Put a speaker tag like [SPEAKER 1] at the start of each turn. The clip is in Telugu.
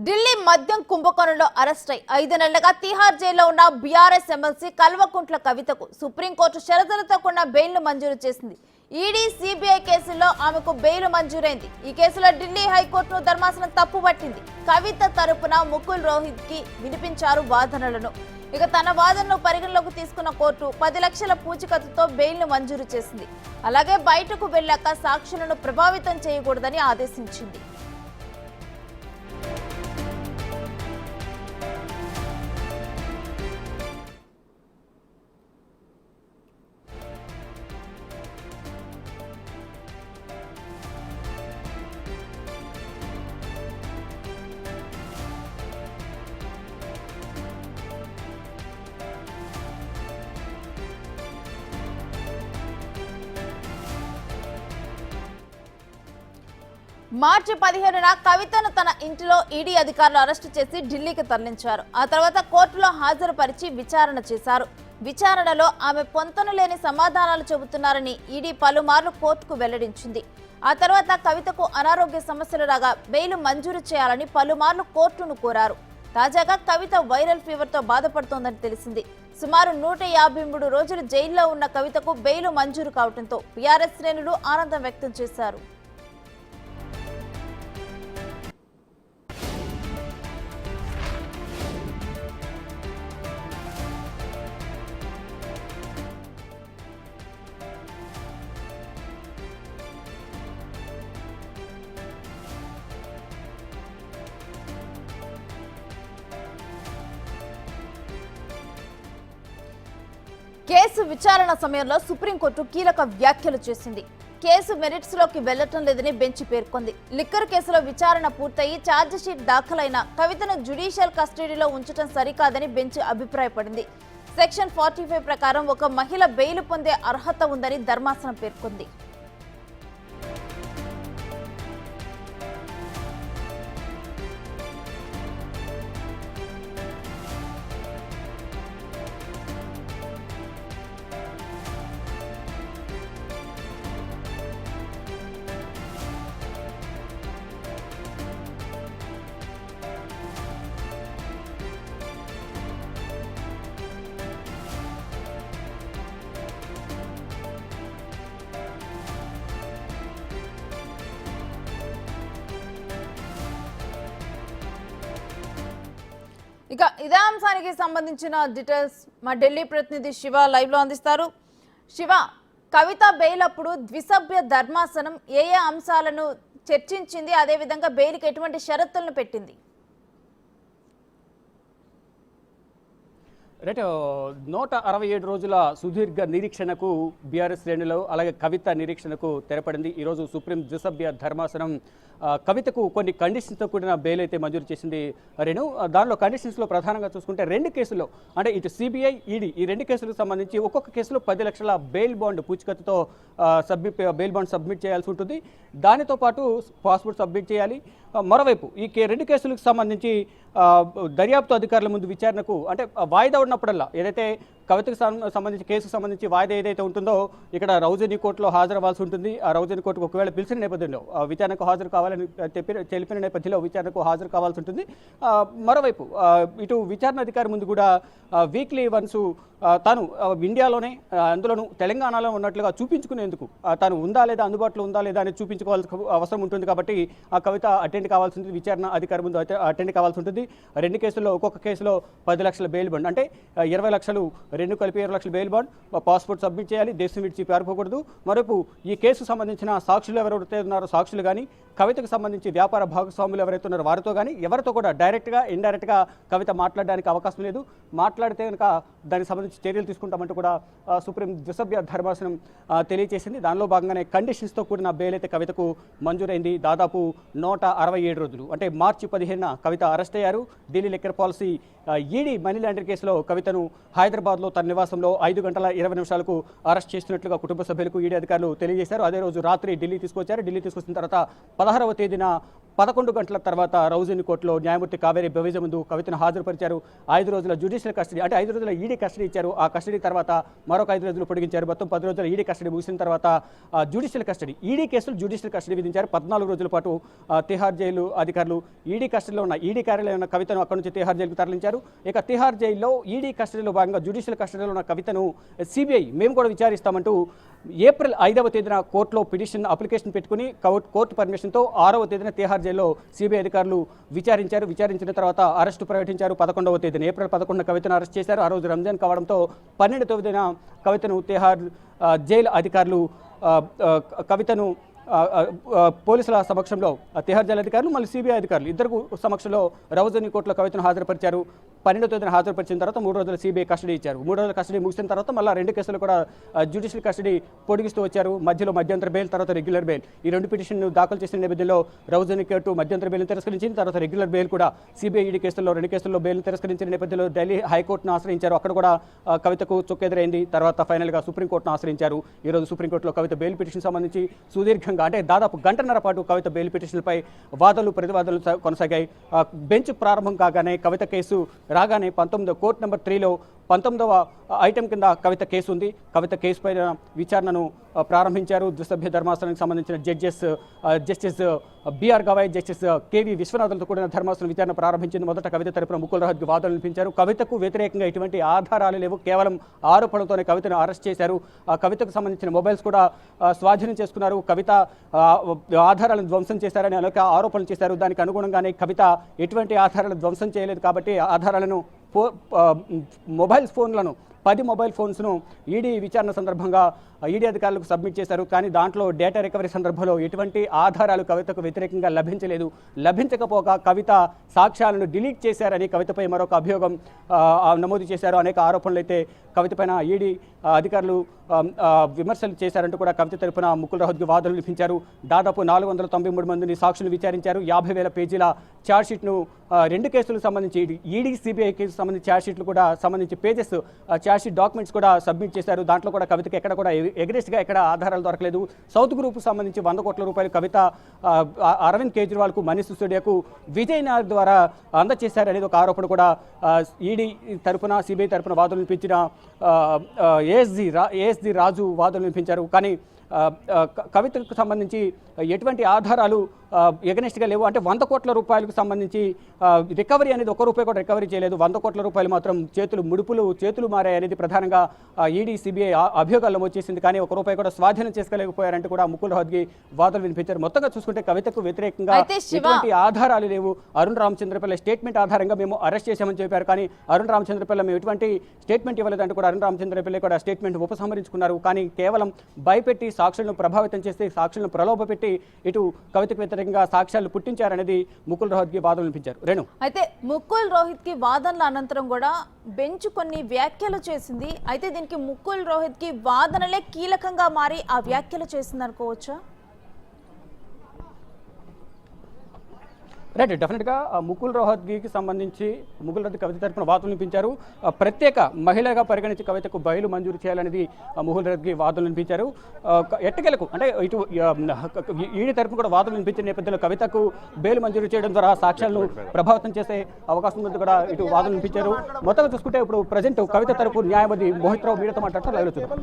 [SPEAKER 1] ఢిల్లీ మద్యం కుంభకోణంలో అరెస్ట్ అయి 5 నెలలుగా తిహార్ జైల్లో ఉన్న బీఆర్ఎస్ ఎమ్మెల్సీ కల్వకుంట్ల కవితకు సుప్రీంకోర్టు షరతులతో కూడిన బెయిల్ మంజూరు చేసింది. ఈడీ సిబిఐ కేసుల్లో ఆమెకు బెయిల్ మంజూరైంది. ఈ కేసులో ఢిల్లీ హైకోర్టును ధర్మాసనం తప్పుపట్టింది. కవిత తరపున ముకుల్ రోహిత్ కి వినిపించారు వాదనలను. ఇక తన వాదనను పరిగణలోకి తీసుకున్న కోర్టు 10 లక్షల పూచికత్తుతో బెయిల్ మంజూరు చేసింది. అలాగే బయటకు వెళ్లాక సాక్షులను ప్రభావితం చేయకూడదని ఆదేశించింది. మార్చి 15న కవితను తన ఇంటిలో ఈడీ అధికారులు అరెస్టు చేసి ఢిల్లీకి తరలించారు. ఆ తర్వాత కోర్టులో హాజరుపరిచి విచారణ చేశారు. విచారణలో ఆమె పొంతన లేని సమాధానాలు చెబుతున్నారని ఈడీ పలుమార్లు కోర్టుకు వెల్లడించింది. ఆ తర్వాత కవితకు అనారోగ్య సమస్యలు రాగా బెయిల్ మంజూరు చేయాలని పలుమార్లు కోర్టును కోరారు. తాజాగా కవిత వైరల్ ఫీవర్తో బాధపడుతోందని తెలిసింది. సుమారు 153 రోజులు జైల్లో ఉన్న కవితకు బెయిల్ మంజూరు కావడంతో బీఆర్ఎస్ శ్రేణులు ఆనందం వ్యక్తం చేశారు. కేసు విచారణ సమయంలో సుప్రీంకోర్టు కీలక వ్యాఖ్యలు చేసింది. కేసు మెరిట్స్ లోకి వెళ్లటం లేదని బెంచ్ పేర్కొంది. లిక్కర్ కేసులో విచారణ పూర్తయి ఛార్జిషీట్ దాఖలైన కవితను జ్యుడిషియల్ కస్టడీలో ఉంచడం సరికాదని బెంచ్ అభిప్రాయపడింది. సెక్షన్ 45 ప్రకారం ఒక మహిళ బెయిల్ పొందే అర్హత ఉందని ధర్మాసనం పేర్కొంది. ఇక ఇదే అంశానికి సంబంధించిన డీటెయిల్స్ మా ఢిల్లీ ప్రతినిధి శివ లైవ్ లో అందిస్తారు. శివ, కవిత బెయిల్ అప్పుడు ద్విసభ్య ధర్మాసనం ఏ అంశాలను చర్చించింది, అదేవిధంగా బెయిల్కి ఎటువంటి షరతులను పెట్టింది?
[SPEAKER 2] రైట్ 167 రోజుల సుదీర్ఘ నిరీక్షణకు బీఆర్ఎస్ శ్రేణులు అలాగే కవిత నిరీక్షణకు తెరపడింది. ఈరోజు సుప్రీం ద్విసభ్య ధర్మాసనం కవితకు కొన్ని కండిషన్స్తో కూడిన బెయిల్ అయితే మంజూరు చేసింది. రేణు, దానిలో కండిషన్స్లో ప్రధానంగా చూసుకుంటే 2 కేసుల్లో అంటే ఇటు సిబిఐ ఈడీ ఈ 2 కేసులకు సంబంధించి ఒక్కొక్క కేసులో 10 లక్షల బెయిల్ బాండ్ పూచికత్తుతో బెయిల్ బాండ్ సబ్మిట్ చేయాల్సి ఉంటుంది. దానితో పాటు పాస్పోర్ట్ సబ్మిట్ చేయాలి. మరోవైపు ఈ 2 కేసులకు సంబంధించి దర్యాప్తు అధికారుల ముందు విచారణకు అంటే వాయిదా ఉన్నప్పుడల్లా ఏదైతే కవితకు సంబంధించి కేసుకు సంబంధించి వాయిదా ఏదైతే ఉంటుందో ఇక్కడ రౌజనీ కోర్టులో హాజరవ్వాల్సి ఉంటుంది. ఆ రౌజనీ కోర్టుకు ఒకవేళ పిలిచిన నేపథ్యంలో విచారణకు హాజరు కావాలని తెలిపిన నేపథ్యంలో విచారణకు హాజరు కావాల్సి ఉంటుంది. మరోవైపు ఇటు విచారణ అధికారి ముందు కూడా వీక్లీ వన్స్ తాను ఇండియాలోనే అందులోనూ తెలంగాణలో ఉన్నట్లుగా చూపించుకునేందుకు తాను ఉందా లేదా అందుబాటులో ఉందా లేదా అని చూపించుకోవాల్సిన అవసరం ఉంటుంది. కాబట్టి ఆ కవిత అటెండ్ కావాల్సి ఉంటుంది, విచారణ అధికారి ముందు అటెండ్ కావాల్సి ఉంటుంది. 2 కేసుల్లో ఒక్కొక్క కేసులో 10 లక్షల బెయిల్ బాండ్ అంటే 20 లక్షలు 2 కలిపి 20 లక్షల బెయిల్ బాండ్, పాస్పోర్ట్ సబ్మిట్ చేయాలి, దేశం విడిచి పారిపోకూడదు. మరోపు ఈ కేసుకు సంబంధించిన సాక్షులు ఎవరైతే ఉన్నారో సాక్షులు కానీ కవితకు సంబంధించి వ్యాపార భాగస్వాములు ఎవరైతే ఉన్నారో వారితో కానీ ఎవరితో కూడా డైరెక్ట్గా ఇండైరెక్ట్గా కవిత మాట్లాడడానికి అవకాశం లేదు. మాట్లాడితే కనుక దానికి సంబంధించి చర్యలు తీసుకుంటామంటూ కూడా సుప్రీం ద్విసభ్య ధర్మాసనం తెలియజేసింది. దానిలో భాగంగానే కండిషన్స్తో కూడిన బెయిల్ అయితే కవితకు మంజూరైంది. దాదాపు 167 రోజులు అంటే మార్చి 15న కవిత అరెస్ట్ అయ్యారు. Delhi liquor policy ED money laundering కేసులో కవితను హైదరాబాద్లో తన నివాసంలో 5 గంటల 20 నిమిషాలకు అరెస్ట్ చేస్తున్నట్లుగా కుటుంబ సభ్యులకు ఈడీ అధికారులు తెలియజేశారు. అదే రోజు రాత్రి ఢిల్లీ తీసుకొచ్చారు. ఢిల్లీ తీసుకొచ్చిన తర్వాత 16వ తేదీన 11 గంటల తర్వాత రౌజన్ కోర్టులో న్యాయమూర్తి కావేరి బెవేజ ముందు కవితను హాజరుపరిచారు. 5 రోజుల జ్యుడిషియల్ కస్టడీ, అంటే 5 రోజుల ఈడీ కస్టడీ ఇచ్చారు. ఆ కస్టడీ తర్వాత మరొక 5 రోజులు పొడిగించారు. మొత్తం 10 రోజుల ఈడీ కస్టడీ ముగిసిన తర్వాత జ్యుడిషియల్ కస్టడీ, ఈడీ కేసులు జ్యుడిషియల్ కస్టడీ విధించారు. 14 రోజుల పాటు తిహార్ జైలు అధికారులు ఈడీ కస్టడీలో ఉన్న ఈడీ కార్యాలయంలో ఉన్న కవితను అక్కడి నుంచి తిహార్ జైలుకు తరలించారు. ఇక తిహార్ జైల్లో ఈడీ కస్టడీలో భాగంగా జ్యుడిషియల్ కస్టడీలో ఉన్న కవితను సిబిఐ మేము కూడా విచారిస్తామంటూ ఏప్రిల్ 5వ తేదీన కోర్టులో పిటిషన్ అప్లికేషన్ పెట్టుకుని కోర్టు పర్మిషన్తో 6వ తేదీన తిహార్ జైల్లో సిబిఐ అధికారులు విచారించారు. విచారించిన తర్వాత అరెస్టు ప్రకటించారు. 11వ తేదీన ఏప్రిల్ 11న కవితను అరెస్ట్ చేశారు. ఆ రోజు రంజాన్ కావడంతో 12వ తేదీన కవితను తిహార్ జైలు అధికారులు కవితను పోలీసుల సమక్షంలో తిహార్ జైలు అధికారులు మళ్ళీ సిబిఐ అధికారులు ఇద్దరు సమక్షంలో రౌజని కోర్టులో కవితను హాజరుపరిచారు. 12వ తేదీన హాజరుపరిచిన తర్వాత 3 రోజుల సిబిఐ కస్టడీ ఇచ్చారు. 3 రోజుల కస్టడీ ముగిసిన తర్వాత మళ్ళీ 2 కేసులు కూడా జ్యుడిషియల్ కస్టడీ పొడిగిస్తూ వచ్చారు. మధ్యలో మధ్యంతర బెయిల్, తర్వాత రెగ్యులర్ బెయిల్. ఈ 2 పిటిషన్లు దాఖలు చేసిన నేపథ్యంలో రౌజని కోర్టు మధ్యంతర బెయిల్ను తిరస్కరించింది. తర్వాత రెగ్యులర్ బెయిల్ కూడా సిబిఐ ఈడీ కేసుల్లో 2 కేసుల్లో బెయిల్ను తిరస్కరించిన నేపథ్యంలో ఢిల్లీ హైకోర్టును ఆశ్రయించారు. అక్కడ కూడా కవితకు చుక్కెదురైంది. తర్వాత ఫైనల్గా సుప్రీంకోర్టును ఆశ్రయించారు. ఈరోజు సుప్రీంకోర్టులో కవిత బెయిల్ పిటిషన్ సంబంధించి సుదీర్ఘంగా, అంటే దాదాపు గంటన్నర పాటు కవిత బెయిల్ పిటిషన్లపై వాదనలు ప్రతివాదనలు కొనసాగాయి. బెంచ్ ప్రారంభం కాగానే కవిత కేసు రాగానే కోర్టు నెంబర్ 3లో 19వ ఐటెం కింద కవిత కేసు ఉంది. కవిత కేసు పైన విచారణను ప్రారంభించారు. ద్విసభ్య ధర్మాసనానికి సంబంధించిన justice BR Gavai, justice KV విశ్వనాథన్తో కూడిన ధర్మాసనం విచారణ ప్రారంభించింది. మొదట కవిత తరపున ముకుల్ రోహత్గి వాదనలు వినిపించారు. కవితకు వ్యతిరేకంగా ఎటువంటి ఆధారాలు లేవు, కేవలం ఆరోపణలతోనే కవితను అరెస్ట్ చేశారు. కవితకు సంబంధించిన మొబైల్స్ కూడా స్వాధీనం చేసుకున్నారు. కవిత ఆధారాలను ధ్వంసం చేశారని అనేక ఆరోపణలు చేశారు. దానికి అనుగుణంగానే కవిత ఎటువంటి ఆధారాలను ధ్వంసం చేయలేదు కాబట్టి ఆధారాలను మొబైల్ ఫోన్లను 10 మొబైల్ ఫోన్స్ను ఈడీ విచారణ సందర్భంగా ఈడీ అధికారులకు సబ్మిట్ చేశారు. కానీ దాంట్లో డేటా రికవరీ సందర్భంలో ఎటువంటి ఆధారాలు కవితకు వ్యతిరేకంగా లభించలేదు. లభించకపోగా కవిత సాక్ష్యాలను డిలీట్ చేశారని కవితపై మరొక అభియోగం నమోదు చేశారు. అనేక ఆరోపణలు అయితే కవిత పైన ఈడీ అధికారులు విమర్శలు చేశారంటూ కూడా కవిత తరపున ముకుల్ రోహత్గి వాదనలు వినిపించారు. దాదాపు 493 మందిని సాక్షులు విచారించారు. 50,000 పేజీల ఛార్జ్షీట్ను 2 కేసులకు సంబంధించి ఈడీ సిబిఐ కేసు సంబంధించి ఛార్జ్షీట్లు కూడా సంబంధించి పేజెస్ ఛార్జ్షీట్ డాక్యుమెంట్స్ కూడా సబ్మిట్ చేశారు. దాంట్లో కూడా కవితకి ఎక్కడ కూడా ఎగరెస్ట్గా ఎక్కడ ఆధారాలు దొరకలేదు. సౌత్ గ్రూప్ సంబంధించి 100 కోట్ల రూపాయలు కవిత అరవింద్ కేజ్రీవాల్కు, మనీష్ సిసోడియాకు విజయనగర్ ద్వారా అందజేశారనేది ఒక ఆరోపణ కూడా ఈడీ తరపున సిబిఐ తరపున వాదనలు వినిపించిన ఏఎస్జి రాజు వాదనలు వినిపించారు. కానీ కవితకు సంబంధించి ఎటువంటి ఆధారాలు ఎగనెస్ట్గా లేవు. అంటే 100 కోట్ల రూపాయలకు సంబంధించి రికవరీ అనేది 1 రూపాయి కూడా రికవరీ చేయలేదు. 100 కోట్ల రూపాయలు మాత్రం చేతులు మారాయి అనేది ప్రధానంగా ఈడీ సిబిఐ అభియోగాల్లో వచ్చేసింది. కానీ 1 రూపాయి కూడా స్వాధీనం చేసుకోలేకపోయారంటూ కూడా ముకుల్ రోహత్గి వాదనలు వినిపించారు. మొత్తంగా చూసుకుంటే కవితకు వ్యతిరేకంగా ఎటువంటి ఆధారాలు లేవు. అరుణ్ రామచంద్రపల్లి స్టేట్మెంట్ ఆధారంగా మేము అరెస్ట్ చేశామని చెప్పారు. కానీ అరుణ్ రామచంద్రపల్లి మేము ఎటువంటి స్టేట్మెంట్ ఇవ్వలేదంటూ కూడా అరుణ్ రామచంద్రపల్లి కూడా స్టేట్మెంట్ ఉపసంహరించుకున్నారు. కానీ కేవలం భయపెట్టి సాక్షులను ప్రభావితం చేసి సాక్షులను ప్రలోభపెట్టి ఇటు కవితకు వ్యతిరేకంగా సాక్ష్యాలు పుట్టించారనేది ముకుల్ రోహత్గి వాదనలు వినిపించారు. రేణు,
[SPEAKER 1] అయితే ముకుల్ రోహత్గి వాదనల అనంతరం కూడా బెంచ్ కొన్ని వ్యాఖ్యలు చేసింది. అయితే దీనికి ముకుల్ రోహత్గి వాదనలే కీలకంగా మారి ఆ వ్యాఖ్యలు చేసింది అనుకోవచ్చా?
[SPEAKER 2] రైట్, డెఫినెట్గా ముకుల్ రోహత్గికి సంబంధించి ముకుల్ రోహత్గి కవిత తరపున వాదనలు వినిపించారు. ప్రత్యేక మహిళగా పరిగణించి కవితకు బయలు మంజూరు చేయాలనేది ముకుల్ రోహత్గి వాదనలు వినిపించారు. ఎట్టకేలకు అంటే ఇటు ఈడీ తరపున కూడా వాదనలు వినిపించిన నేపథ్యంలో కవితకు బెయిల్ మంజూరు చేయడం ద్వారా సాక్ష్యాలను ప్రభావితం చేసే అవకాశం ఉంది కూడా ఇటు వాదనలు వినిపించారు. మొత్తంగా చూసుకుంటే ఇప్పుడు ప్రజెంట్ కవిత తరపు న్యాయవాది మోహిత్ రావు మీడియాతో మాట్లాడుతూ లైవ్లో చూద్దాం.